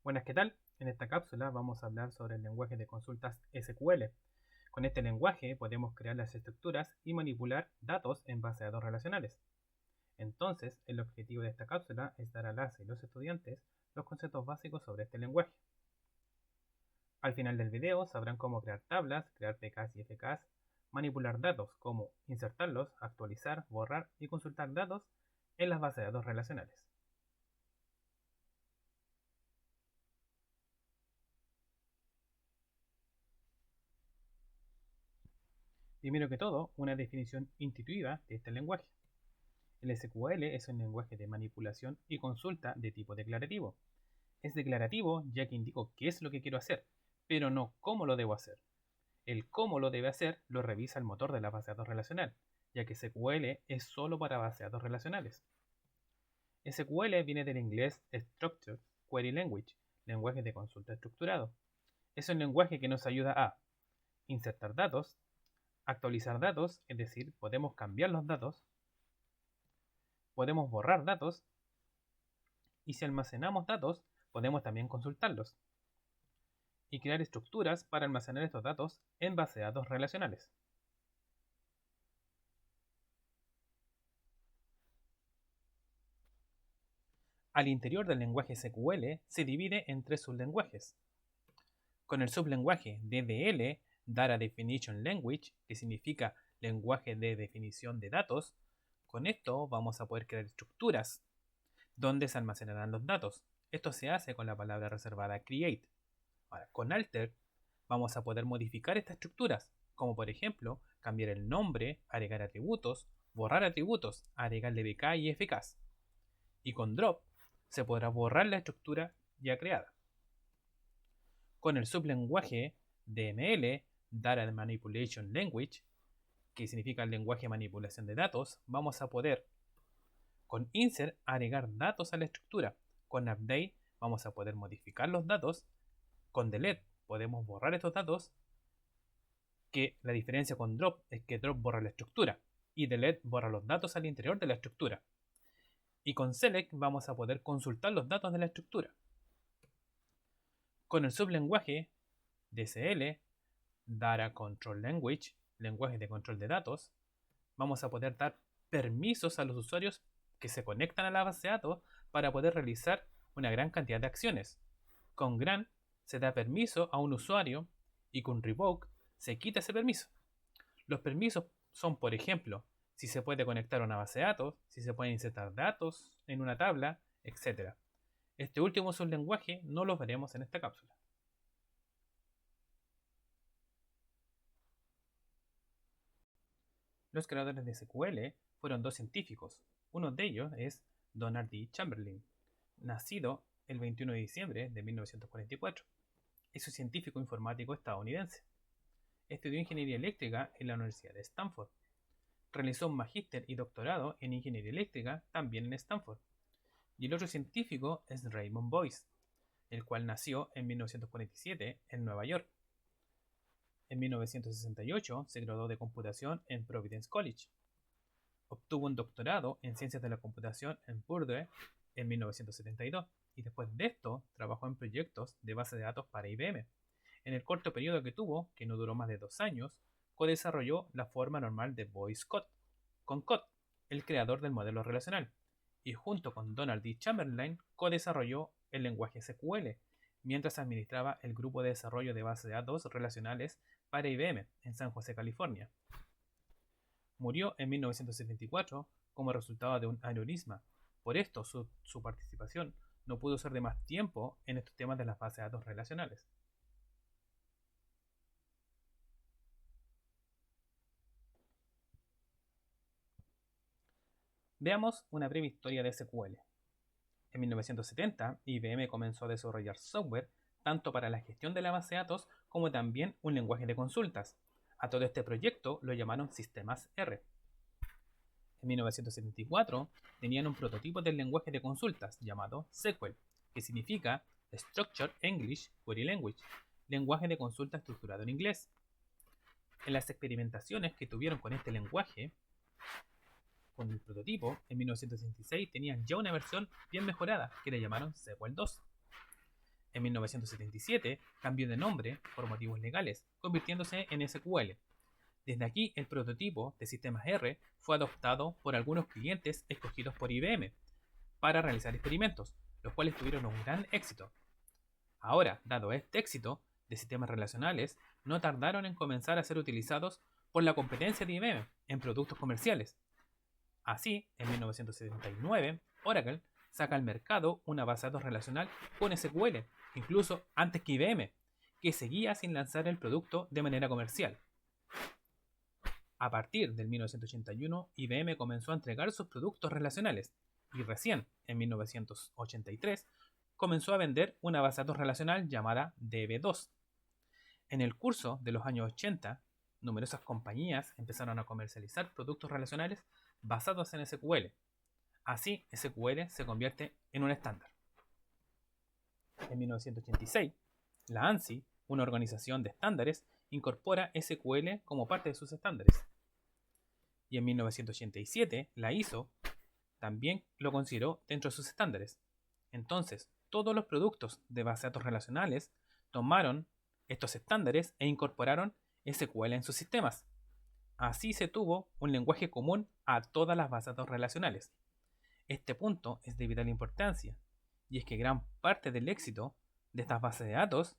Buenas, ¿qué tal? En esta cápsula vamos a hablar sobre el lenguaje de consultas SQL. Con este lenguaje podemos crear las estructuras y manipular datos en base de datos relacionales. Entonces, el objetivo de esta cápsula es dar a las y los estudiantes los conceptos básicos sobre este lenguaje. Al final del video sabrán cómo crear tablas, crear PKs y FKs, manipular datos, como insertarlos, actualizar, borrar y consultar datos en las bases de datos relacionales. Primero que todo, una definición intuitiva de este lenguaje. El SQL es un lenguaje de manipulación y consulta de tipo declarativo. Es declarativo ya que indico qué es lo que quiero hacer, pero no cómo lo debo hacer. El cómo lo debe hacer lo revisa el motor de la base de datos relacional, ya que SQL es solo para bases de datos relacionales. SQL viene del inglés Structured Query Language, lenguaje de consulta estructurado. Es un lenguaje que nos ayuda a insertar datos, actualizar datos, es decir, podemos cambiar los datos, podemos borrar datos, y si almacenamos datos, podemos también consultarlos y crear estructuras para almacenar estos datos en base de datos relacionales. Al interior del lenguaje SQL se divide en tres sublenguajes. Con el sublenguaje DDL, Data Definition Language, que significa lenguaje de definición de datos, con esto vamos a poder crear estructuras donde se almacenarán los datos. Esto se hace con la palabra reservada create. Ahora, con alter vamos a poder modificar estas estructuras, como por ejemplo cambiar el nombre, agregar atributos, borrar atributos, agregarle BK y FKs. Y con drop se podrá borrar la estructura ya creada. Con el sublenguaje DML, Data Manipulation Language, que significa el lenguaje de manipulación de datos, vamos a poder con insert agregar datos a la estructura. Con update vamos a poder modificar los datos. Con delete podemos borrar estos datos, que la diferencia con drop es que drop borra la estructura y delete borra los datos al interior de la estructura. Y con select vamos a poder consultar los datos de la estructura. Con el sublenguaje DCL, Data Control Language, lenguaje de control de datos, vamos a poder dar permisos a los usuarios que se conectan a la base de datos para poder realizar una gran cantidad de acciones. Con grant se da permiso a un usuario y con revoke se quita ese permiso. Los permisos son, por ejemplo, si se puede conectar a una base de datos, si se pueden insertar datos en una tabla, etc. Este último sublenguaje no lo veremos en esta cápsula. Los creadores de SQL fueron dos científicos. Uno de ellos es Donald D. Chamberlain, nacido el 21 de diciembre de 1944. Es un científico informático estadounidense. Estudió ingeniería eléctrica en la Universidad de Stanford. Realizó un magíster y doctorado en ingeniería eléctrica también en Stanford. Y el otro científico es Raymond Boyce, el cual nació en 1947 en Nueva York. En 1968 se graduó de computación en Providence College. Obtuvo un doctorado en ciencias de la computación en Purdue en 1972 y después de esto trabajó en proyectos de base de datos para IBM. En el corto periodo que tuvo, que no duró más de 2 años, co-desarrolló la forma normal de Boyce Code con Code, el creador del modelo relacional, y junto con Donald D. Chamberlain co-desarrolló el lenguaje SQL, mientras administraba el grupo de desarrollo de bases de datos relacionales para IBM en San José, California. Murió en 1974 como resultado de un aneurisma. Por esto, su participación no pudo ser de más tiempo en estos temas de las bases de datos relacionales. Veamos una breve historia de SQL. En 1970, IBM comenzó a desarrollar software tanto para la gestión de la base de datos como también un lenguaje de consultas. A todo este proyecto lo llamaron Sistemas R. En 1974 tenían un prototipo del lenguaje de consultas llamado SQL, que significa Structured English Query Language, lenguaje de consulta estructurado en inglés. En las experimentaciones que tuvieron con este lenguaje, con el prototipo, en 1966 tenían ya una versión bien mejorada que le llamaron SQL 2. En 1977 cambió de nombre por motivos legales, convirtiéndose en SQL. Desde aquí, el prototipo de sistemas R fue adoptado por algunos clientes escogidos por IBM para realizar experimentos, los cuales tuvieron un gran éxito. Ahora, dado este éxito de sistemas relacionales, no tardaron en comenzar a ser utilizados por la competencia de IBM en productos comerciales. Así, en 1979, Oracle saca al mercado una base de datos relacional con SQL, incluso antes que IBM, que seguía sin lanzar el producto de manera comercial. A partir del 1981, IBM comenzó a entregar sus productos relacionales y recién, en 1983, comenzó a vender una base de datos relacional llamada DB2. En el curso de los años 80, numerosas compañías empezaron a comercializar productos relacionales basados en SQL. Así, SQL se convierte en un estándar. En 1986, la ANSI, una organización de estándares, incorpora SQL como parte de sus estándares. Y en 1987, la ISO también lo consideró dentro de sus estándares. Entonces, todos los productos de base de datos relacionales tomaron estos estándares e incorporaron SQL en sus sistemas. Así se tuvo un lenguaje común a todas las bases de datos relacionales. Este punto es de vital importancia, y es que gran parte del éxito de estas bases de datos,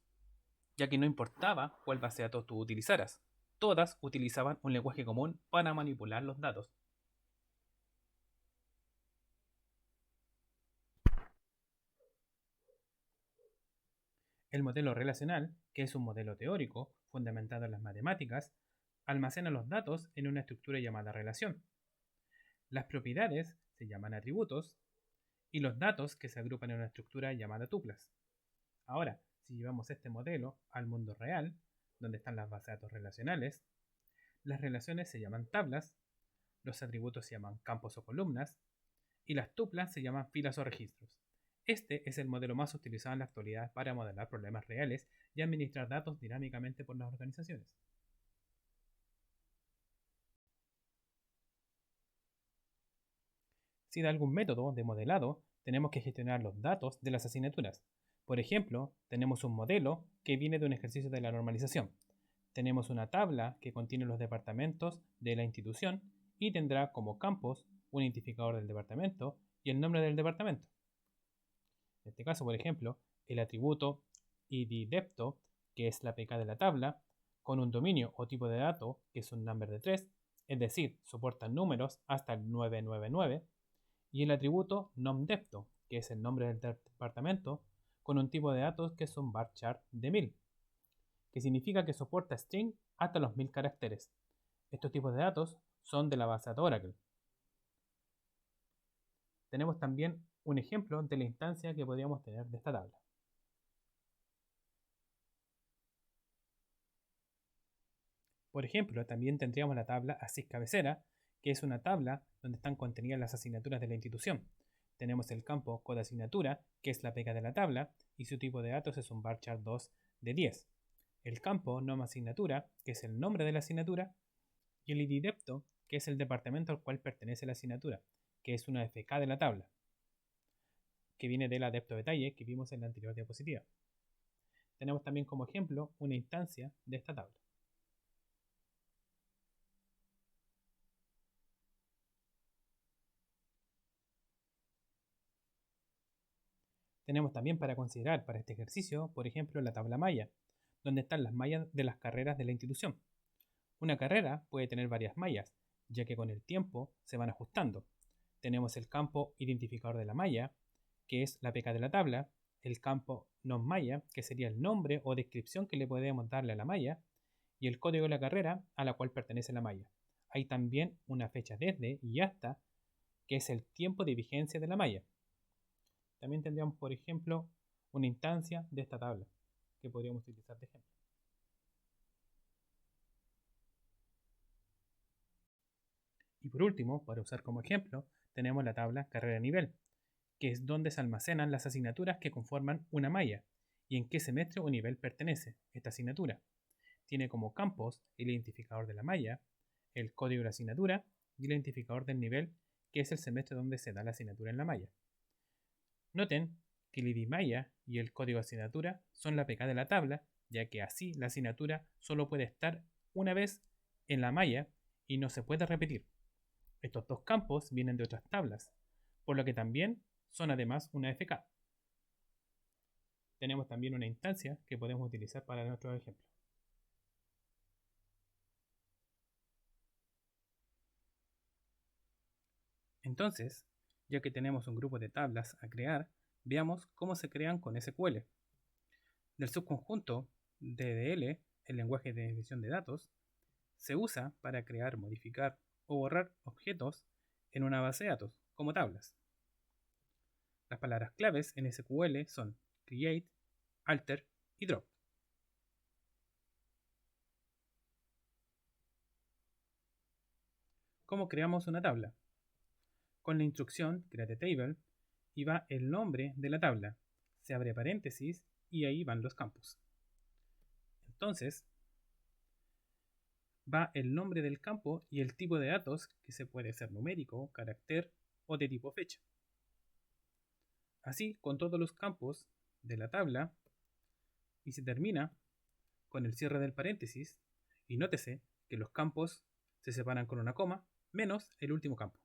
ya que no importaba cuál base de datos tú utilizaras, todas utilizaban un lenguaje común para manipular los datos. El modelo relacional, que es un modelo teórico fundamentado en las matemáticas, almacena los datos en una estructura llamada relación. Las propiedades se llaman atributos y los datos que se agrupan en una estructura llamada tuplas. Ahora, si llevamos este modelo al mundo real, donde están las bases de datos relacionales, las relaciones se llaman tablas, los atributos se llaman campos o columnas y las tuplas se llaman filas o registros. Este es el modelo más utilizado en la actualidad para modelar problemas reales y administrar datos dinámicamente por las organizaciones. Si da algún método de modelado, tenemos que gestionar los datos de las asignaturas. Por ejemplo, tenemos un modelo que viene de un ejercicio de la normalización. Tenemos una tabla que contiene los departamentos de la institución y tendrá como campos un identificador del departamento y el nombre del departamento. En este caso, por ejemplo, el atributo IDDEPTO, que es la PK de la tabla, con un dominio o tipo de dato que es un number de 3, es decir, soporta números hasta el 999, y el atributo nomDepto, que es el nombre del departamento, con un tipo de datos que es un varchar de 1000, que significa que soporta string hasta los 1000 caracteres. Estos tipos de datos son de la base de datos Oracle. Tenemos también un ejemplo de la instancia que podríamos tener de esta tabla. Por ejemplo, también tendríamos la tabla ASIC cabecera, que es una tabla donde están contenidas las asignaturas de la institución. Tenemos el campo code asignatura, que es la pega de la tabla, y su tipo de datos es un varchar 2 de 10. El campo nom asignatura, que es el nombre de la asignatura, y el IDDEPTO, que es el departamento al cual pertenece la asignatura, que es una FK de la tabla, que viene del adepto detalle que vimos en la anterior diapositiva. Tenemos también como ejemplo una instancia de esta tabla. Tenemos también para considerar para este ejercicio, por ejemplo, la tabla malla, donde están las mallas de las carreras de la institución. Una carrera puede tener varias mallas, ya que con el tiempo se van ajustando. Tenemos el campo identificador de la malla, que es la PK de la tabla, el campo non-malla, que sería el nombre o descripción que le podemos darle a la malla, y el código de la carrera a la cual pertenece la malla. Hay también una fecha desde y hasta, que es el tiempo de vigencia de la malla. También tendríamos, por ejemplo, una instancia de esta tabla que podríamos utilizar de ejemplo. Y por último, para usar como ejemplo, tenemos la tabla carrera nivel, que es donde se almacenan las asignaturas que conforman una malla y en qué semestre o nivel pertenece esta asignatura. Tiene como campos el identificador de la malla, el código de la asignatura y el identificador del nivel, que es el semestre donde se da la asignatura en la malla. Noten que el ID Maya y el código de asignatura son la APK de la tabla, ya que así la asignatura solo puede estar una vez en la malla y no se puede repetir. Estos dos campos vienen de otras tablas, por lo que también son además una AFK. Tenemos también una instancia que podemos utilizar para nuestro ejemplo. Entonces, ya que tenemos un grupo de tablas a crear, veamos cómo se crean con SQL. Del subconjunto DDL, el lenguaje de edición de datos, se usa para crear, modificar o borrar objetos en una base de datos, como tablas. Las palabras claves en SQL son create, alter y drop. ¿Cómo creamos una tabla? Con la instrucción create table y va el nombre de la tabla, se abre paréntesis y ahí van los campos. Entonces, va el nombre del campo y el tipo de datos, que se puede ser numérico, carácter o de tipo fecha. Así con todos los campos de la tabla, y se termina con el cierre del paréntesis, y nótese que los campos se separan con una coma, menos el último campo.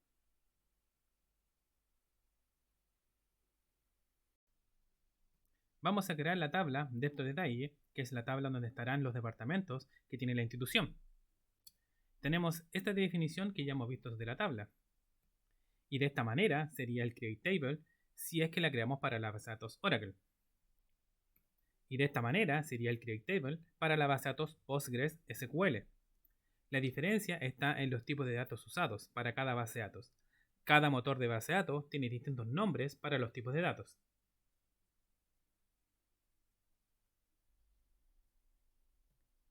Vamos a crear la tabla de estos detalles, que es la tabla donde estarán los departamentos que tiene la institución. Tenemos esta definición que ya hemos visto desde la tabla. Y de esta manera sería el create table si es que la creamos para la base de datos Oracle. Y de esta manera sería el create table para la base de datos Postgres SQL. La diferencia está en los tipos de datos usados para cada base de datos. Cada motor de base de datos tiene distintos nombres para los tipos de datos.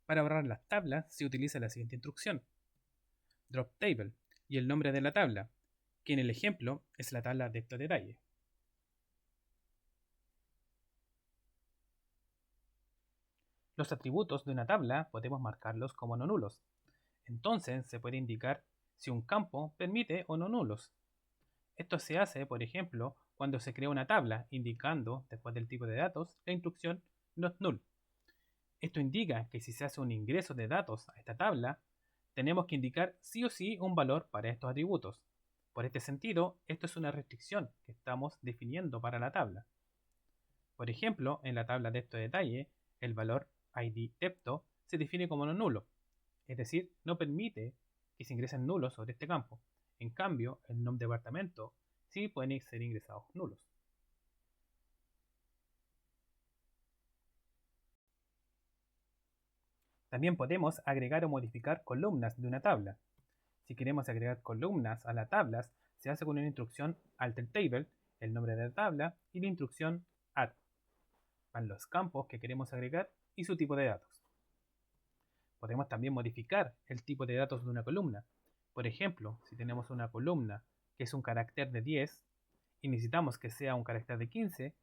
Para borrar las tablas se utiliza la siguiente instrucción: drop table y el nombre de la tabla, que en el ejemplo es la tabla de estos detalles. Los atributos de una tabla podemos marcarlos como no nulos. Entonces se puede indicar si un campo permite o no nulos. Esto se hace, por ejemplo, cuando se crea una tabla indicando, después del tipo de datos, la instrucción not null. Esto indica que si se hace un ingreso de datos a esta tabla, tenemos que indicar sí o sí un valor para estos atributos. Por este sentido, esto es una restricción que estamos definiendo para la tabla. Por ejemplo, en la tabla de este detalle, el valor id depto se define como no nulo, es decir, no permite que se ingresen nulos sobre este campo. En cambio, el nom departamento sí pueden ser ingresados nulos. También podemos agregar o modificar columnas de una tabla. Si queremos agregar columnas a las tablas, se hace con una instrucción alter table, el nombre de la tabla, y la instrucción add. Van los campos que queremos agregar y su tipo de datos. Podemos también modificar el tipo de datos de una columna. Por ejemplo, si tenemos una columna que es un carácter de 10 y necesitamos que sea un carácter de 15,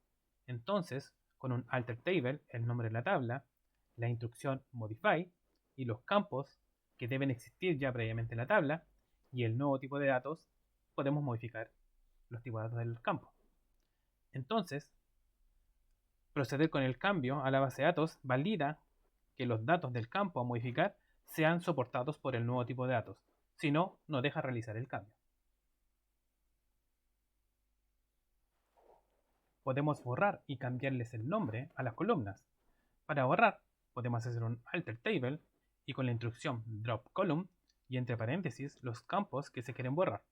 entonces con un alter table, el nombre de la tabla, la instrucción modify y los campos que deben existir ya previamente en la tabla y el nuevo tipo de datos, podemos modificar los tipos de datos del campo. Entonces, proceder con el cambio a la base de datos valida que los datos del campo a modificar sean soportados por el nuevo tipo de datos. Si no, no deja realizar el cambio. Podemos borrar y cambiarles el nombre a las columnas. Para borrar, podemos hacer un alter table y con la instrucción drop column y entre paréntesis los campos que se quieren borrar.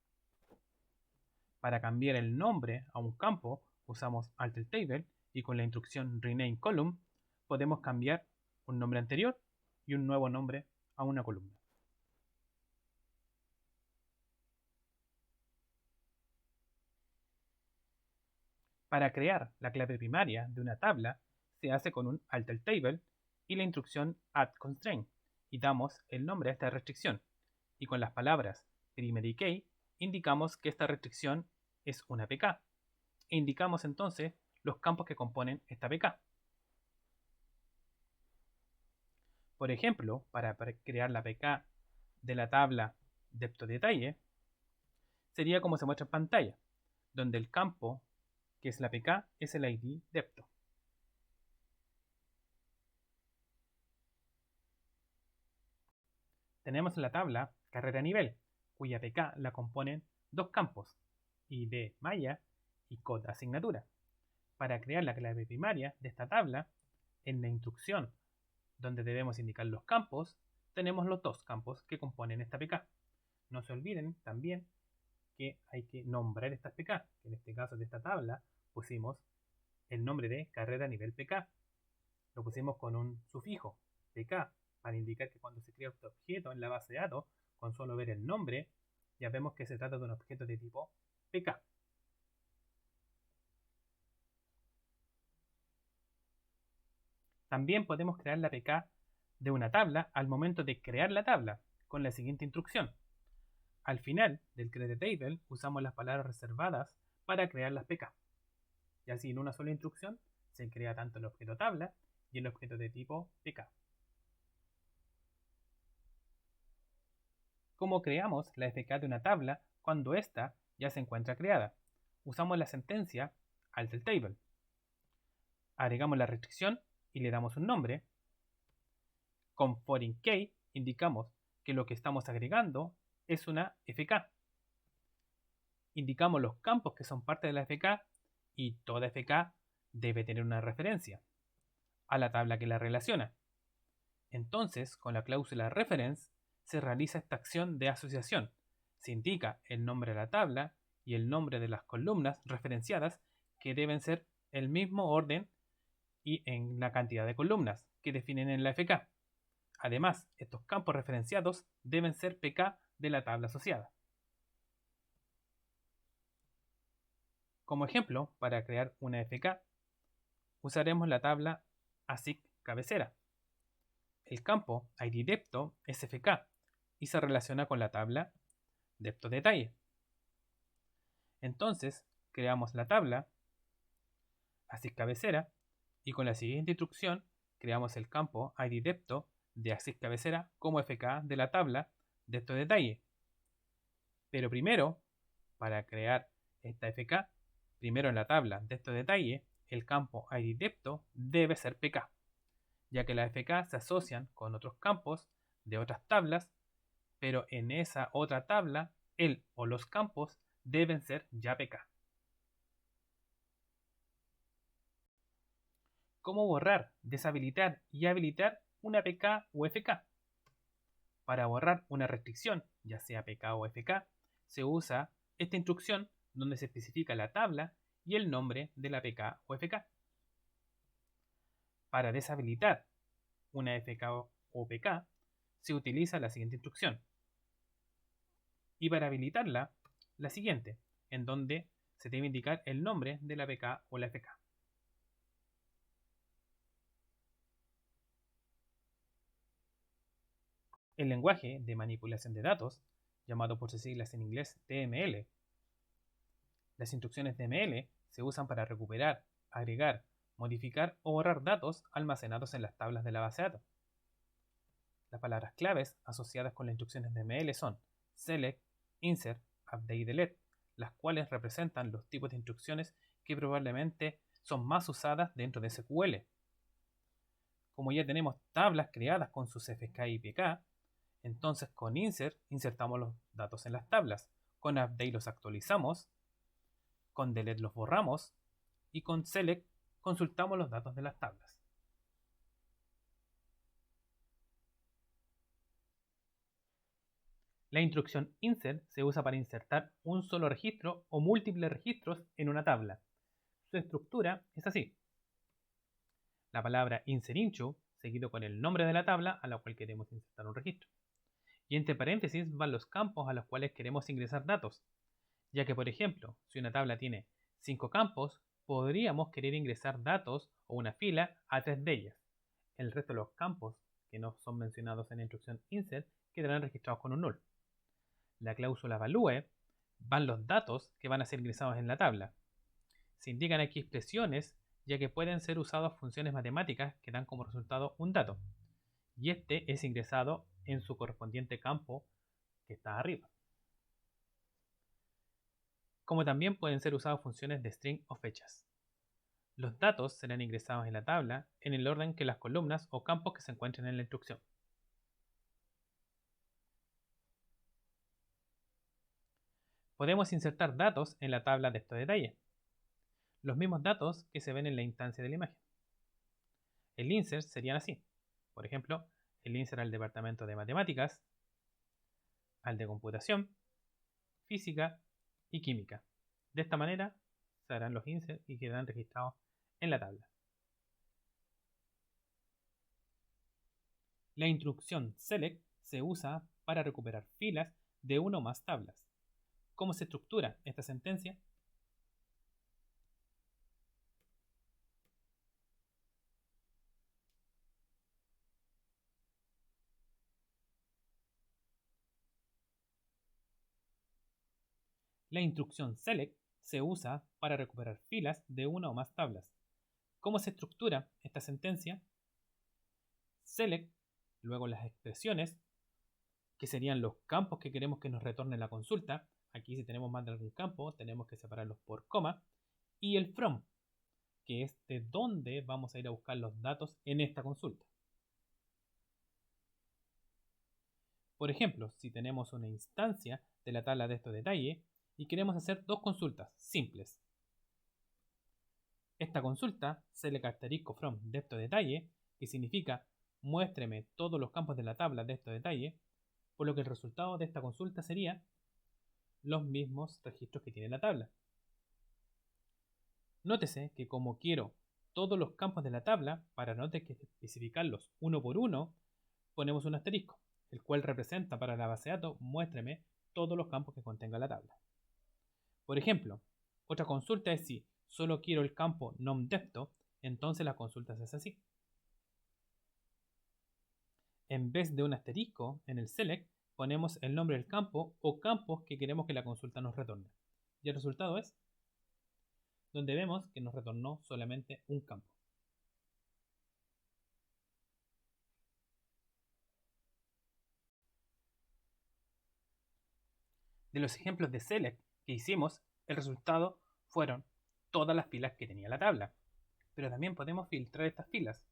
Para cambiar el nombre a un campo, usamos alter table y con la instrucción rename column podemos cambiar un nombre anterior y un nuevo nombre a una columna. Para crear la clave primaria de una tabla, se hace con un alter table y la instrucción add constraint y damos el nombre a esta restricción. Y con las palabras primary key indicamos que esta restricción es una APK e indicamos entonces los campos que componen esta APK. Por ejemplo, para crear la APK de la tabla depto detalle, sería como se muestra en pantalla, donde el campo que es la PK, es el ID depto. Tenemos en la tabla carrera nivel, cuya PK la componen dos campos, ID malla y code asignatura. Para crear la clave primaria de esta tabla, en la instrucción donde debemos indicar los campos, tenemos los dos campos que componen esta PK. No se olviden también que hay que nombrar estas PK, que en este caso de esta tabla pusimos el nombre de carrera nivel PK. Lo pusimos con un sufijo, PK, para indicar que cuando se crea este objeto en la base de datos, con solo ver el nombre, ya vemos que se trata de un objeto de tipo PK. También podemos crear la PK de una tabla al momento de crear la tabla, con la siguiente instrucción. Al final del createTable usamos las palabras reservadas para crear las PK. Y así en una sola instrucción se crea tanto el objeto tabla y el objeto de tipo PK. ¿Cómo creamos la FK de una tabla cuando ésta ya se encuentra creada? Usamos la sentencia altertable. Agregamos la restricción y le damos un nombre. Con foreign key indicamos que lo que estamos agregando es una FK. Indicamos los campos que son parte de la FK y toda FK debe tener una referencia a la tabla que la relaciona. Entonces, con la cláusula reference se realiza esta acción de asociación. Se indica el nombre de la tabla y el nombre de las columnas referenciadas que deben ser el mismo orden y en la cantidad de columnas que definen en la FK. Además, estos campos referenciados deben ser PK de la tabla asociada. Como ejemplo, para crear una FK, usaremos la tabla ASIC cabecera. El campo ID depto es FK y se relaciona con la tabla depto detalle. Entonces, creamos la tabla ASIC cabecera y con la siguiente instrucción creamos el campo ID depto de ASIC cabecera como FK de la tabla depto detalle. Pero primero, para crear esta FK, primero en la tabla depto detalle, el campo ID depto debe ser PK, ya que las FK se asocian con otros campos de otras tablas, pero en esa otra tabla el o los campos deben ser ya PK. ¿Cómo borrar, deshabilitar y habilitar una PK o FK? Para borrar una restricción, ya sea PK o FK, se usa esta instrucción donde se especifica la tabla y el nombre de la PK o FK. Para deshabilitar una FK o PK, se utiliza la siguiente instrucción. Y para habilitarla, la siguiente, en donde se debe indicar el nombre de la PK o la FK. El lenguaje de manipulación de datos, llamado por sus siglas en inglés DML. Las instrucciones DML se usan para recuperar, agregar, modificar o borrar datos almacenados en las tablas de la base de datos. Las palabras claves asociadas con las instrucciones DML son select, insert, update y delete, las cuales representan los tipos de instrucciones que probablemente son más usadas dentro de SQL. Como ya tenemos tablas creadas con sus FK y PK, entonces con insert insertamos los datos en las tablas, con update los actualizamos, con delete los borramos y con select consultamos los datos de las tablas. La instrucción insert se usa para insertar un solo registro o múltiples registros en una tabla. Su estructura es así. La palabra insert_into seguido con el nombre de la tabla a la cual queremos insertar un registro. Y entre paréntesis van los campos a los cuales queremos ingresar datos, ya que por ejemplo, si una tabla tiene 5 campos, podríamos querer ingresar datos o una fila a 3 de ellas. El resto de los campos que no son mencionados en la instrucción insert quedarán registrados con un null. La cláusula value van los datos que van a ser ingresados en la tabla. Se indican aquí expresiones ya que pueden ser usadas funciones matemáticas que dan como resultado un dato. Y este es ingresado en su correspondiente campo que está arriba. como también pueden ser usadas funciones de string o fechas. Los datos serán ingresados en la tabla en el orden que las columnas o campos que se encuentren en la instrucción. Podemos insertar datos en la tabla de estos detalles, los mismos datos que se ven en la instancia de la imagen. El insert serían así. Por ejemplo, el insert al departamento de matemáticas, al de computación, física y química. De esta manera se harán los inserts y quedarán registrados en la tabla. La instrucción select se usa para recuperar filas de una o más tablas. ¿Cómo se estructura esta sentencia? La instrucción select se usa para recuperar filas de una o más tablas. ¿Cómo se estructura esta sentencia? Select, luego las expresiones, que serían los campos que queremos que nos retorne la consulta. Aquí si tenemos más de algún campo, tenemos que separarlos por coma. Y el from, que es de dónde vamos a ir a buscar los datos en esta consulta. Por ejemplo, si tenemos una instancia de la tabla de estos detalles y queremos hacer dos consultas simples. Esta consulta select asterisco from de estos detalles, que significa muéstreme todos los campos de la tabla de estos detalles, por lo que el resultado de esta consulta sería los mismos registros que tiene la tabla. Nótese que como quiero todos los campos de la tabla, para no tener que especificarlos uno por uno, ponemos un asterisco, el cual representa para la base de datos muéstreme todos los campos que contenga la tabla. Por ejemplo, otra consulta es si solo quiero el campo nomDepto, entonces la consulta se hace así. En vez de un asterisco en el select, ponemos el nombre del campo o campos que queremos que la consulta nos retorne. Y el resultado es donde vemos que nos retornó solamente un campo. De los ejemplos de select que hicimos, el resultado fueron todas las filas que tenía la tabla. Pero también podemos filtrar estas filas.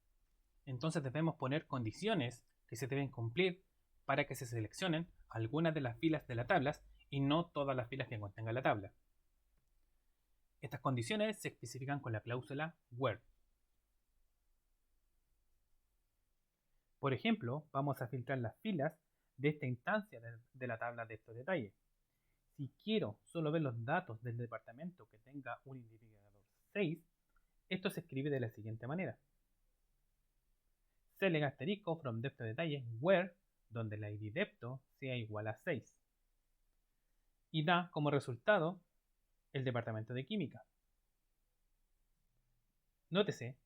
Entonces debemos poner condiciones que se deben cumplir para que se seleccionen algunas de las filas de la tabla y no todas las filas que contenga la tabla. Estas condiciones se especifican con la cláusula where. Por ejemplo, vamos a filtrar las filas de esta instancia de la tabla de estos detalles. Si quiero solo ver los datos del departamento que tenga un identificador 6, esto se escribe de la siguiente manera. Select asterisco from depto detalles where, donde la id depto sea igual a 6. Y da como resultado el departamento de química. Nótese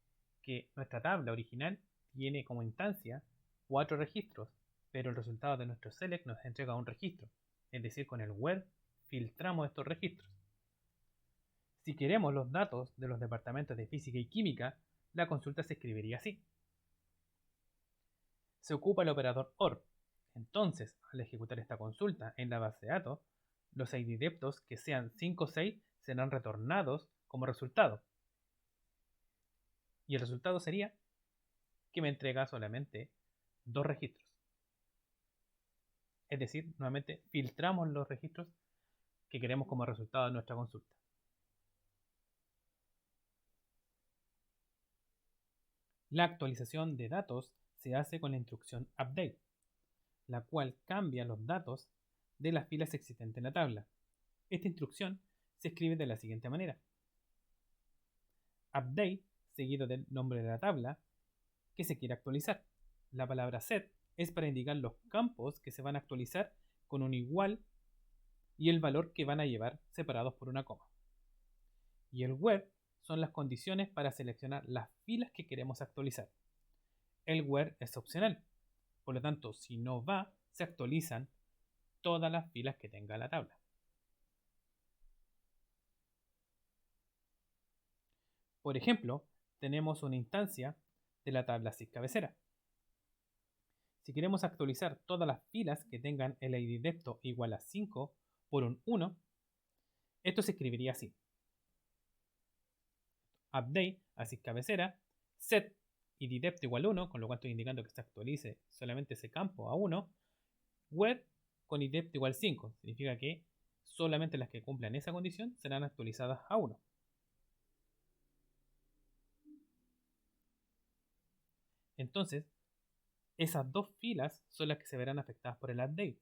que nuestra tabla original tiene como instancia 4 registros, pero el resultado de nuestro select nos entrega un registro. Es decir, con el where filtramos estos registros. Si queremos los datos de los departamentos de física y química, la consulta se escribiría así. Se ocupa el operador OR. Entonces, al ejecutar esta consulta en la base de datos, los ID deptos que sean 5 o 6 serán retornados como resultado. Y el resultado sería que me entrega solamente 2 registros. Es decir, nuevamente filtramos los registros que queremos como resultado de nuestra consulta. La actualización de datos se hace con la instrucción update, la cual cambia los datos de las filas existentes en la tabla. Esta instrucción se escribe de la siguiente manera. Update seguido del nombre de la tabla que se quiere actualizar. La palabra set es para indicar los campos que se van a actualizar con un igual y el valor que van a llevar separados por una coma. Y el where son las condiciones para seleccionar las filas que queremos actualizar. El where es opcional, por lo tanto, si no va, se actualizan todas las filas que tenga la tabla. Por ejemplo, tenemos una instancia de la tabla sys cabecera. Si queremos actualizar todas las filas que tengan el id depto igual a 5 por un 1, Esto se escribiría así: update, así cabecera, set idDepth igual 1, con lo cual estoy indicando que se actualice solamente ese campo a 1, where con idDepth igual 5, significa que solamente las que cumplan esa condición serán actualizadas a 1. Entonces, esas dos filas son las que se verán afectadas por el update,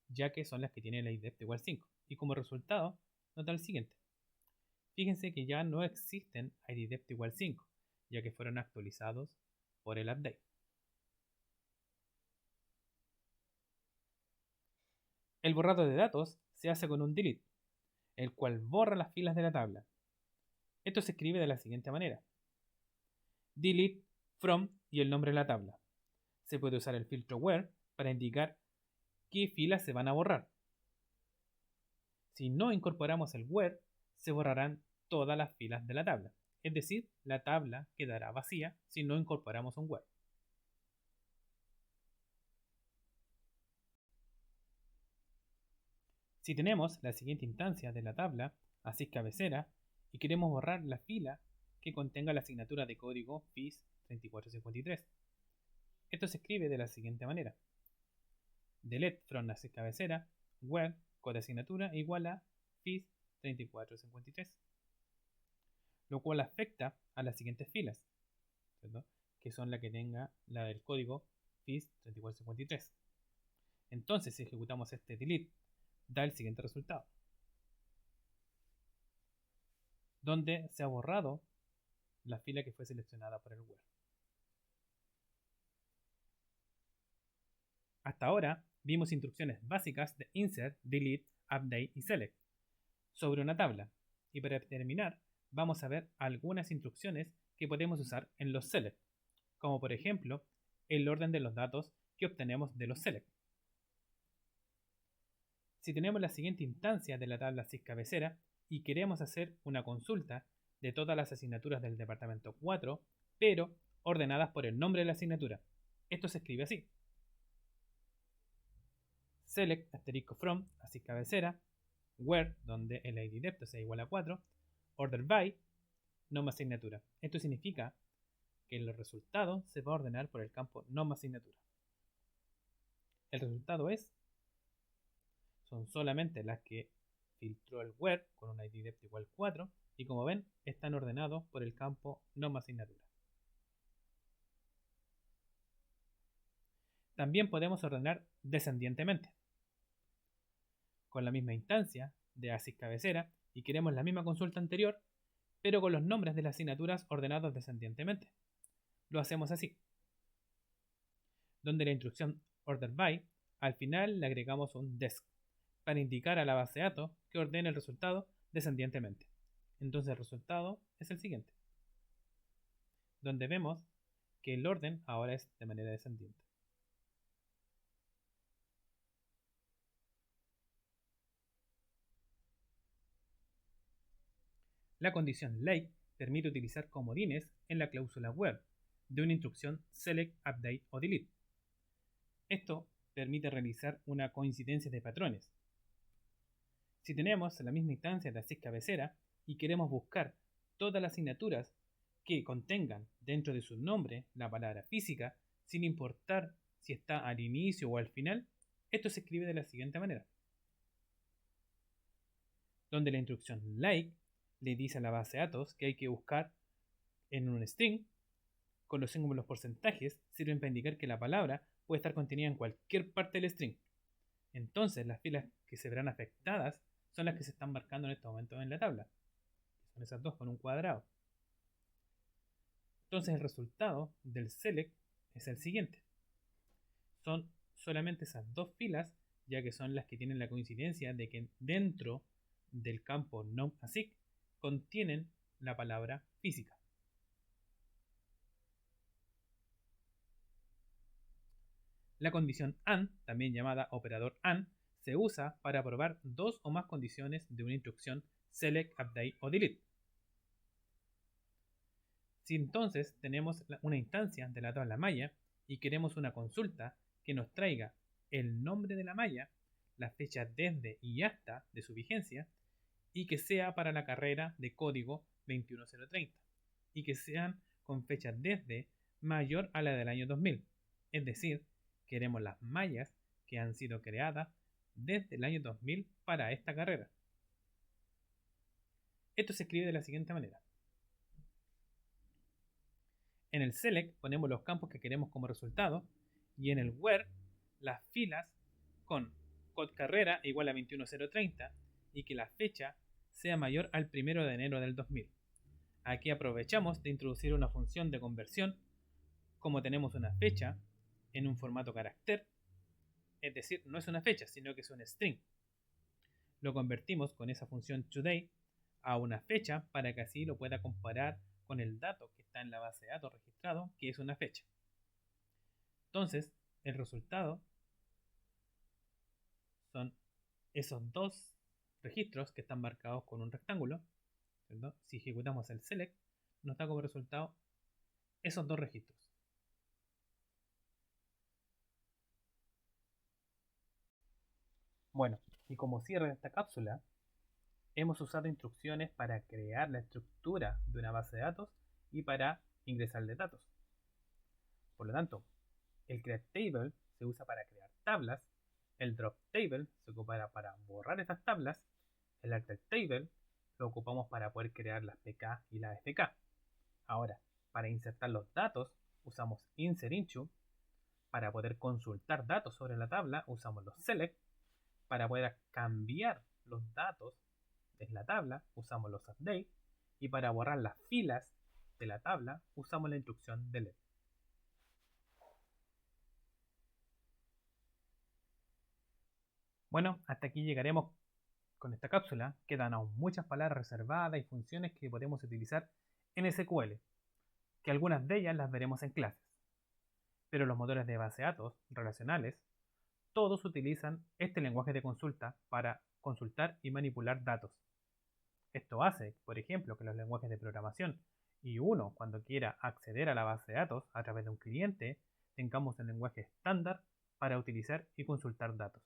ya que son las que tienen la idDepth igual 5. Y como resultado, nota el siguiente. Fíjense que ya no existen idDepth igual 5, ya que fueron actualizados por el update. El borrado de datos se hace con un delete, el cual borra las filas de la tabla. Esto se escribe de la siguiente manera: delete from y el nombre de la tabla. Se puede usar el filtro where para indicar qué filas se van a borrar. Si no incorporamos el where, se borrarán todas las filas de la tabla. Es decir, la tabla quedará vacía si no incorporamos un where. Si tenemos la siguiente instancia de la tabla, así cabecera, y queremos borrar la fila que contenga la asignatura de código FIS3453. Esto se escribe de la siguiente manera: delete from así cabecera, where code asignatura igual a FIS3453, lo cual afecta a las siguientes filas, ¿cierto?, que son la que tenga la del código FIS3453. Entonces, si ejecutamos este delete, da el siguiente resultado, donde se ha borrado la fila que fue seleccionada por el where. Hasta ahora vimos instrucciones básicas de insert, delete, update y select sobre una tabla, y para terminar vamos a ver algunas instrucciones que podemos usar en los select, como por ejemplo el orden de los datos que obtenemos de los select. Si tenemos la siguiente instancia de la tabla sys cabecera y queremos hacer una consulta de todas las asignaturas del departamento 4, pero ordenadas por el nombre de la asignatura, esto se escribe así: select asterisco from, así cabecera, where, donde el idDepth sea igual a 4, order by, nombre asignatura. Esto significa que el resultado se va a ordenar por el campo nombre asignatura. El resultado son solamente las que filtró el where con un idDepth igual 4, y como ven, están ordenados por el campo nombre asignatura. También podemos ordenar descendientemente. Con la misma instancia de ASIC cabecera y queremos la misma consulta anterior, pero con los nombres de las asignaturas ordenados descendientemente. Lo hacemos así, donde la instrucción order by, al final le agregamos un desc para indicar a la base de datos que ordene el resultado descendientemente. Entonces el resultado es el siguiente, donde vemos que el orden ahora es de manera descendiente. La condición like permite utilizar comodines en la cláusula where de una instrucción select, update o delete. Esto permite realizar una coincidencia de patrones. Si tenemos la misma instancia de ASIC cabecera y queremos buscar todas las asignaturas que contengan dentro de su nombre la palabra física, sin importar si está al inicio o al final, esto se escribe de la siguiente manera, donde la instrucción like le dice a la base de datos que hay que buscar en un string, con los símbolos porcentajes sirven para indicar que la palabra puede estar contenida en cualquier parte del string. Entonces las filas que se verán afectadas son las que se están marcando en este momento en la tabla. Son esas dos con un cuadrado. Entonces el resultado del select es el siguiente. Son solamente esas dos filas, ya que son las que tienen la coincidencia de que dentro del campo nom-asic contienen la palabra física. La condición AND, también llamada operador AND, se usa para probar dos o más condiciones de una instrucción select, update o delete. Si entonces tenemos una instancia de la tabla malla y queremos una consulta que nos traiga el nombre de la malla, la fecha desde y hasta de su vigencia, y que sea para la carrera de código 21030 y que sean con fecha desde mayor a la del año 2000. Es decir, queremos las mallas que han sido creadas desde el año 2000 para esta carrera. Esto se escribe de la siguiente manera. En el select ponemos los campos que queremos como resultado y en el where las filas con code carrera igual a 21030 y que la fecha sea mayor al 1 de enero del 2000. Aquí aprovechamos de introducir una función de conversión. Como tenemos una fecha en un formato carácter, es decir, no es una fecha, sino que es un string. Lo convertimos con esa función today a una fecha para que así lo pueda comparar con el dato que está en la base de datos registrado, que es una fecha. Entonces, el resultado son esos dos registros que están marcados con un rectángulo, ¿cierto? Si ejecutamos el select, nos da como resultado esos dos registros. Bueno, y como cierre de esta cápsula, hemos usado instrucciones para crear la estructura de una base de datos y para ingresarle datos. Por lo tanto, el create table se usa para crear tablas, el drop table se ocupa para borrar estas tablas, el alter table lo ocupamos para poder crear las PK y las FK. Ahora, para insertar los datos usamos insert into, para poder consultar datos sobre la tabla usamos los select, para poder cambiar los datos de la tabla usamos los update y para borrar las filas de la tabla usamos la instrucción delete. Bueno, hasta aquí llegaremos con esta cápsula. Quedan aún muchas palabras reservadas y funciones que podemos utilizar en SQL, que algunas de ellas las veremos en clases. Pero los motores de base de datos relacionales, todos utilizan este lenguaje de consulta para consultar y manipular datos. Esto hace, por ejemplo, que los lenguajes de programación y uno, cuando quiera acceder a la base de datos a través de un cliente, tengamos el lenguaje estándar para utilizar y consultar datos.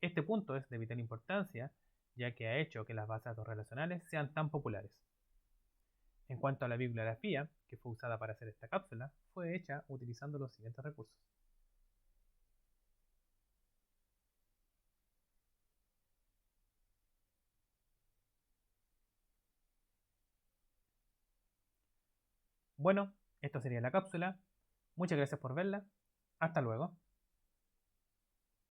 Este punto es de vital importancia, ya que ha hecho que las bases de datos relacionales sean tan populares. En cuanto a la bibliografía que fue usada para hacer esta cápsula, fue hecha utilizando los siguientes recursos. Bueno, esto sería la cápsula. Muchas gracias por verla. Hasta luego.